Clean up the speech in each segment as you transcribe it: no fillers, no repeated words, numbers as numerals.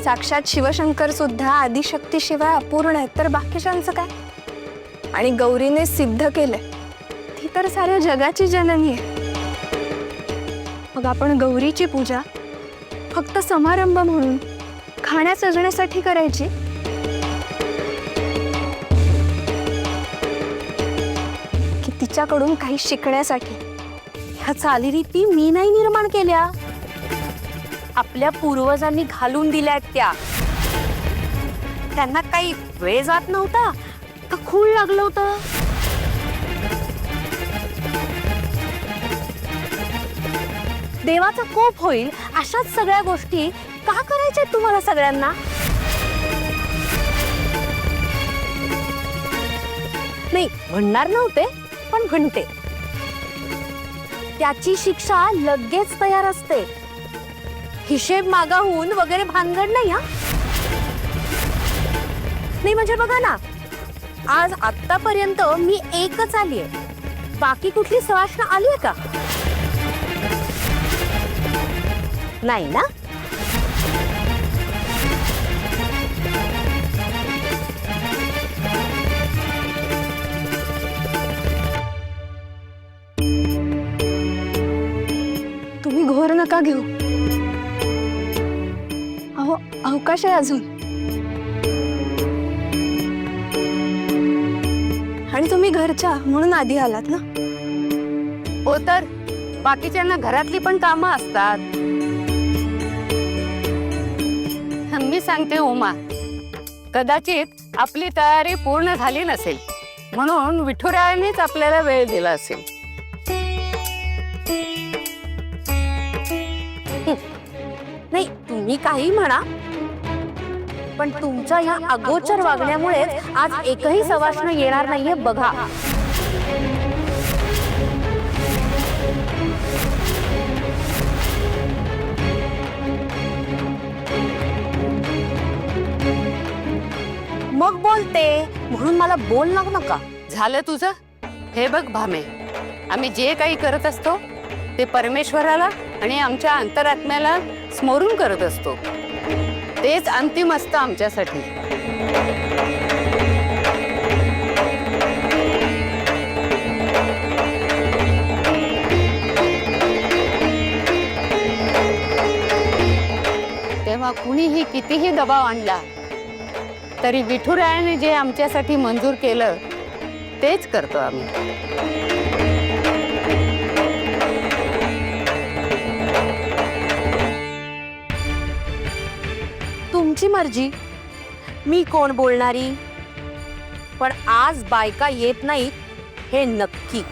साक्षात शिवशंकर सुद्धा आदिशक्तीशिवाय अपूर्ण आहेत, तर बाकीच्यांचं काय? आणि गौरीने सिद्ध केलंय ती तर साऱ्या जगाची जननी आहे. मग आपण गौरीची पूजा फक्त समारंभ म्हणून खाण्या सजण्यासाठी करायची? की तिच्याकडून काही शिकण्यासाठी? ह्या चालीरीती मी नाही निर्माण केल्या, आपल्या पूर्वजांनी घालून दिल्यात त्या. त्यांना काही वेळ जात नव्हता का खूळ लागलं होतं? देवाचा कोप होईल अशाच सगळ्या गोष्टी का करायच्या तुम्हाला सगळ्यांना? नाही म्हणणार नव्हते, पण म्हणते. त्याची शिक्षा लगेच तयार असते. हिशेब मागाहून वगैरे भानगड नाही. हा नाही म्हणजे बघा ना, आज आतापर्यंत मी एकच आलीये, बाकी कुठली सवाष्ण आलीये का? नाही ना. तुम्ही घोर नका घेऊ. अहो अवकाश आहे अजून. आणि तुम्ही घरच्या म्हणून आधी आलात ना. हो तर बाकीच्यांना घरातली पण कामं असतात. मी सांगते उमा, कदाचित आपली तयारी पूर्ण झाली नसेल म्हणून विठुरायानेच आपल्याला वेळ दिला असेल. नाही तुम्ही काही म्हणा, पण तुमच्या या अगोचर वागण्यामुळे आज एकही सवाष्ण येणार नाहीये बघा. मग बोलते म्हणून मला बोल लागू नका. झालं तुझं? हे बघ भामे, आम्ही जे काही करत असतो ते परमेश्वराला आणि आमच्या अंतरात्म्याला स्मरून करत असतो. तेच अंतिम असतं आमच्यासाठी. तेव्हा कुणीही कितीही दबाव आणला तरी विठुरायाने जे आमच्यासाठी मंजूर केलं तेच करतो आम्ही. तुमची मर्जी, मी कोण बोलणारी. पण आज बायका येत नाहीत हे नक्की.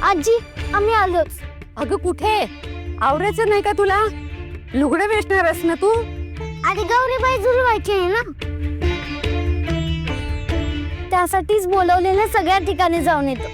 आजी आम्ही आलोच. अगं कुठे? आवरायचं नाही का तुला? लुगडं वेचणारस ना तू? आणि गौरीबाई जुळवायची आहे ना, त्यासाठीच बोलवलेल्या सगळ्या ठिकाणी जाऊन येतो.